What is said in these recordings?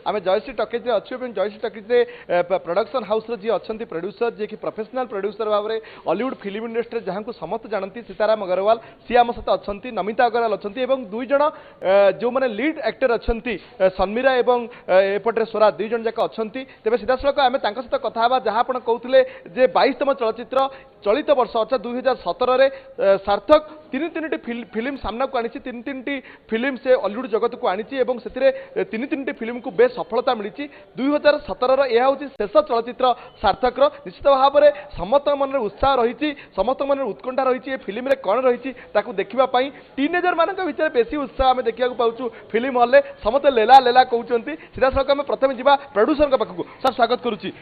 आम जयश्री टकेज अच्छे Jayashree टकेज production house जी अच्छा प्रोड्यूसर जी कि प्रोफेशनल प्रोड्यूसर भाव में हॉलीवुड फिल्म इंडस्ट्री जहाँ को समस्त जानती सीताराम अग्रवाल सी आम सहित अच्छा नमिता अग्रवाल अच्छा दुईज जो मैंने लीड एक्टर अच्छा सन्मीरा और एपटे स्वरा दुईज जाक अच्छा तेज सीधा सड़क आम सहित कथा जहाँ आप कहते जे 22तम चलचित्र चलित वर्ष अर्थात 2017 सार्थक तीन फिल्म सामना को आनी तीन फिल्म से हॉलीवुड जगत को आनी से तीन फिल्म को बेस सफलता मिली 2017 यह हूँ शेष चलचित्र सार्थक निश्चित भाव में समस्त मन उत्साह रही समस्त मन उत्कंठा रही फिल्म में कौन रही देखापी टीनेजर मान भर बेसी उत्साह आम देखा पाऊँ फिल्म हॉल में समस्त लेला लेला कहते सीधा सड़क आम प्रथम जा प्रोड्यूसर पाखक सर स्वागत करुच्ची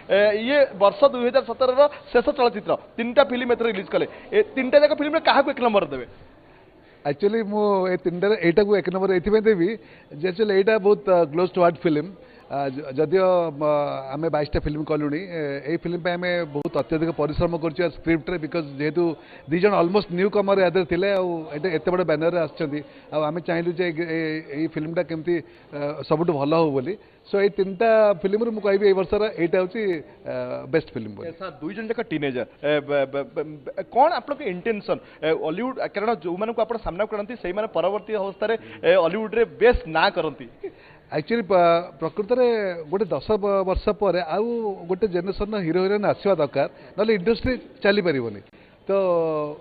ये वर्ष 2017 शेष चलचित्र तीन फिल्म एथर रिलीज कले तीन जाक फिल्म क्या एक नंबर देवे एक्चुअली मुझे तीन एटा को एक नंबर ये देवी जे एक्चुअली यहाँ बहुत क्लोज टू हार्ट फिल्म जदियो आम 22टा फिल्म कलुणी ये फिल्म पे आम बहुत अत्यधिक परिश्रम कर स्क्रिप्ट रे बिकज जेहेतु दीज अलमोस्ट न्यू कमर याद थे एत बड़ बैनर आम चाहलु जे ये फिल्मटा केमती सबुठ भल हो बोली सो ये तीन फिल्म मुझे कहि वर्षर यहाँ हूँ बेस्ट फिल्म दुईज जाक टीनेजर कौन आप इंटेंशन हॉलीवुड कारण जो मैंने आप सामना करती से परवर्ती अवस्था हॉलीवुड रे बेस ना करती एक्चुअली प्रकृत में गोटे 10 वर्ष पर आउ गोटे जेनेरेशन हिरो हिरोइन आसवा दरकार ना इंडस्ट्री चली पारनी तो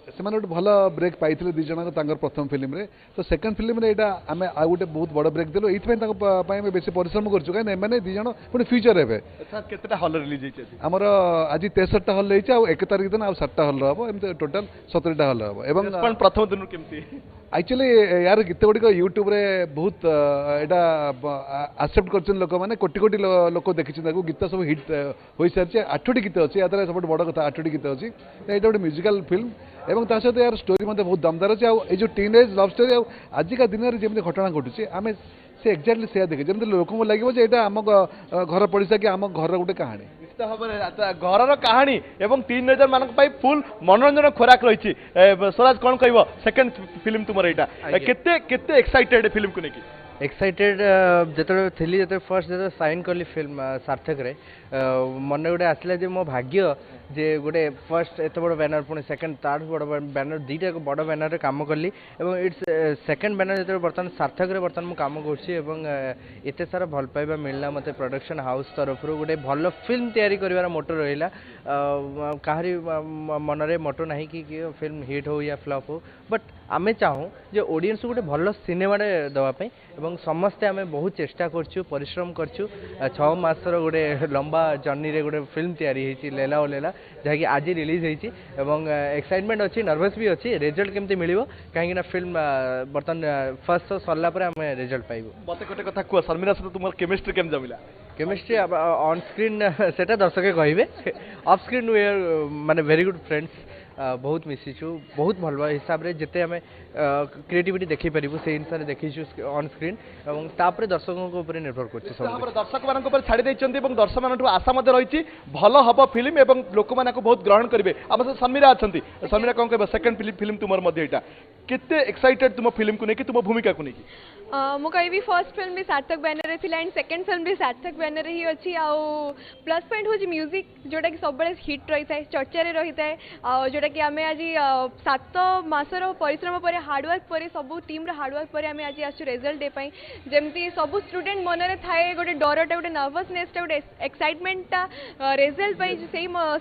से गोटे भल ब्रेक पाई दीज प्रथम फिल्म रे तो सेकंड फिल्म रे एटा आम आ गोटे बहुत बड़ ब्रेक देलु ये बेस परिश्रम करूँ कहीं मैंने दीज पुणी फ्यूचर हे केतटा हॉल रिलीज आमर आज 63टा हॉल रही 1 तारीख दिन आ 7टा हॉल हम एम टोटाल 17टा हॉल हम प्रथम दिन केमती एक्चुअली यार गीत गुड़िक यूट्यूब रे बहुत एक्सेप्ट कर लोक मैंने कोटी कोटी लोक देखी गीत सब हिट हो सारी 8टी गीत अच्छी या सब बड़ कथा 8टी गीत अच्छी ये गोटे म्यूजिकल फिल्म एवं ता सहित यार स्टोरी मतलब बहुत दमदार अच्छे आई जो टीनेज लव स्टोरी आजिका दिन में जमी घटना घटुचे आम से एक्जाक्टली से देखे जमी लोक लगे आम घर पड़ोसा कि आम घर गोटे कहानी निश्चित भाव में घर कहानी एवं टीनेजर मान फुल मनोरंजन खोराक रही स्वराज कौन कह सेकेंड फिल्म तुम यहाँ केते एक्साइटेड फिल्म को लेकिन एक्साइटेड जो थी जो फर्स्ट जो साइन कली फिल्म सार्थक रे मन गोटे आसला जे मो भाग्य जे गोटे फर्स्ट एत बड़ बैनर पुणी सेकंड थर्ड बड़ बैनर दुईटा बड़ बैनर रे काम कली एवं इट्स सेकंड बैनर जो बर्तमान सार्थक रे बर्तमान मुझे काम करते सारा भल पाइबा मिलला मते प्रोडक्शन हाउस तरफ गोटे भल फिल्म तैयारी करिवार मोटो रहिला काहरी मन रे मोटो नहीं कि फिल्म हिट हो या फ्लॉप हो बट आमे चाहूँ जे ऑडियंस गोटे भल सिनेमा दवाई एवं समस्ते आमे बहुत चेष्टा करछु परिश्रम करछु 6 मासर गोटे लंबा जर्नी रे गोटे फिल्म तैयारी होईची लेला ओ लेला जहाँकि आज रिलीज होईची एवं एक्साइटमेंट अच्छी नर्वस भी अच्छी रिजल्ट केमती मिलिबो कहीं फिल्म बर्तमान फर्स्ट सरला पर आमे रिजल्ट पाइबो मते गोटे कथा कुआ शर्मिला सहित तुम केमिस्ट्री केम जमिला केमिस्ट्री ऑन स्क्रीन सेटा दर्शक कहे ऑफ स्क्रीन वी आर माने वेरी गुड फ्रेंड्स बहुत मिशिचु बहुत भल हिसाब रे जिते आम क्रिएटिविटी देखी पारू से अनुसार देखीचु ऑन स्क्रीन और तापर दर्शकों को ऊपर निर्भर कर दर्शक मान छाड़ी दर्शक मान आशा रही भल हम फिल्म और लोक मान बहुत ग्रहण करेंगे आम सहित समीरा अच्छा समीरा कौन कह सेकेंड फिल्म तुम यहाँ केते एक्साइटेड तुम फिल्म को लेकिन तुम भूमिका को लेकिन मु कहि फर्स्ट फिल्म भी सार्थक बैनर रे थिला एंड सेकंड फिल्म भी सार्थक बैनर ही अच्छी आ प्लस पॉइंट हो म्यूजिक जोटा कि सब हिट रही है चर्चा रे रही है जोटा कि आम आज 7 मासर परिश्रम पर हार्डवर्क पर सब टीम हार्डवर्क पर आम आज आसु रिजल्ट दे जमती सब स्टूडेंट मन में थाए गोटे डरटा गोटे नर्वसनेसटा गोटे एक्साइटमेंटा रिजल्ट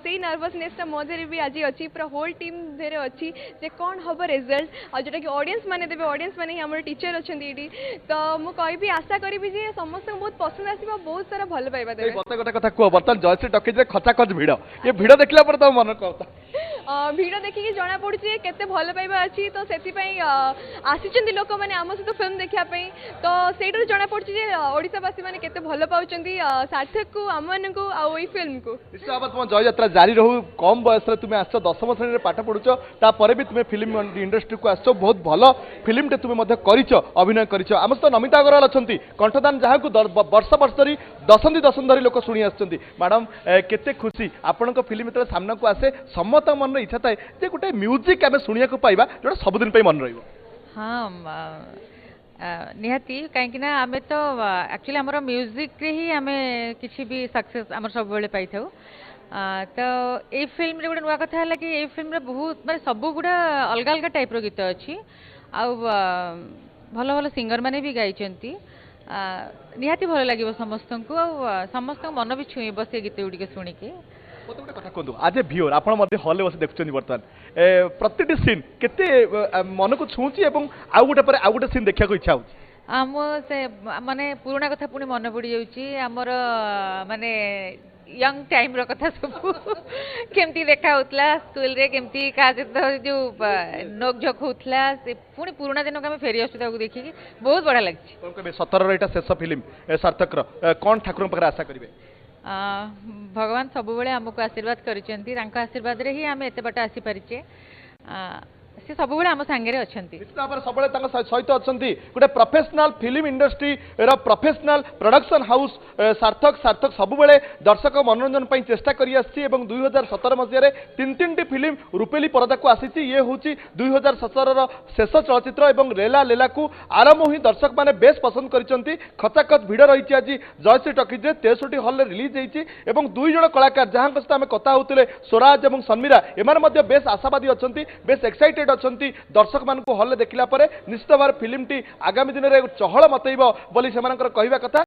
से नर्वसनेसटा मजे भी आज अच्छी पूरा होल टीम धेरे अच्छी जे कौन हम रिजल्ट आ जोटा कि ऑडियंस माने देबे ऑडियंस माने ही हमर टीचर अछंती एडी तो मु कहि आशा करी जे समस्त बहुत पसंद आसीबा बहुत सारा भल पाइबा देबे बता गोटे कथा को बर्तन जयश्री टॉकीज रे खचा खच भिड़ ये भिड़ देखला पर तो मन कहता भिड़ देखिकी जना पड़ुची केते भल पाइबा अछि तो सेति पई आसीचंती लोक माने आम सहित फिल्म देखिया पई तो सेटर जना पड़ुची जे ओडिसावासी माने केते भल पाउचंती सार्थक को आमन को आ ओई फिल्म को निश्चित भाव तुम जय यात्रा जारी रहू कम बयस रे तुमे आसो 10वीं श्रेणी रे पाठ पढुचो ता परे भी तुमे फिल्म इंडस्ट्री को आसो बहुत भल फिल्म टे तुमे मध्य करिचो अभिनय करिचो आम तो नमिता अग्रवाल अछंती कंठदान जहाँ को वर्ष वर्ष धरी दशंधि धरी लोक शुणी आछंती मैडम केते खुशी आपनक फिल्म जेतले सामना को आसे समस्त मन इच्छा थाए जे गोटे म्यूजिक आमे शुणिया को पाइबा जोटा सबुदिन पे मन रहिबो हाँ निहाती कहीं आम तो एक्चुअली आमर म्यूजिक रे ही आम किसी भी सक्सेस आम सब बेले पाई था तो ये फिल्म रे गोटे नुआ कथा है कि ये फिल्म रे बहुत माने सब गुड़ा अलग अलग टाइप रो गीत अच्छी आउ भल भल सिंगर माने भी गाई निहाती भल लगे समस्त को समस्त मन भी छुईब से गीत गुड़िक शुणिकी मत गोटे कथा कहतु आज ए भियोर आप हल बस देखुं बर्तमान प्रति सीन केते मन को छुँची आउ गोटे सीन देखा इच्छा हो आम से माने पुराना कथा पुणी मन पड़ जामर माने यंग टाइम रो कथा सब केमती देखा होतला स्कूल रे केमती का जो नोक झोक होतला से पुणी पुराना दिन को फेरी आसू देखिकी बहुत बढ़िया लगी 17 एटा शेष फिल्म सार्थक कौन ठाकुर पाखे आशा करेंगे भगवान सब बेले आमको आशीर्वाद करिसेंती आशीर्वाद रे ही आम एत बाट आसी परिचे से सब बेले आम सांगे अच्छा निश्चित भाव सब सहित अच्छा गोटे प्रोफेशनल फिल्म इंडस्ट्री रो प्रोफेशनल प्रोडक्शन हाउस सार्थक सार्थक सब बेले दर्शक मनोरंजन पर चेष्टा करी आसी 2017 मसीह तीन फिल्म रूपेली पर्दा को आसी ये हूँ 2017 शेष चलचित्र और रेला लेला को आरंभ ही दर्शक मैंने बेस पसंद कर खचाखच भिड़ रही आज जयश्री टॉकीज 63 हल रिलीज होती दुई जन कलाकार जहां सहित आम कथा होते स्वराज और सन्मीरा एमाने बेस आशावादी अच्छा बेस एक्साइटेड अच्छी दर्शक मान हल देखला निश्चित भाव फिल्मटी आगामी दिन में चहल मतईब बोली से कहवा कथा।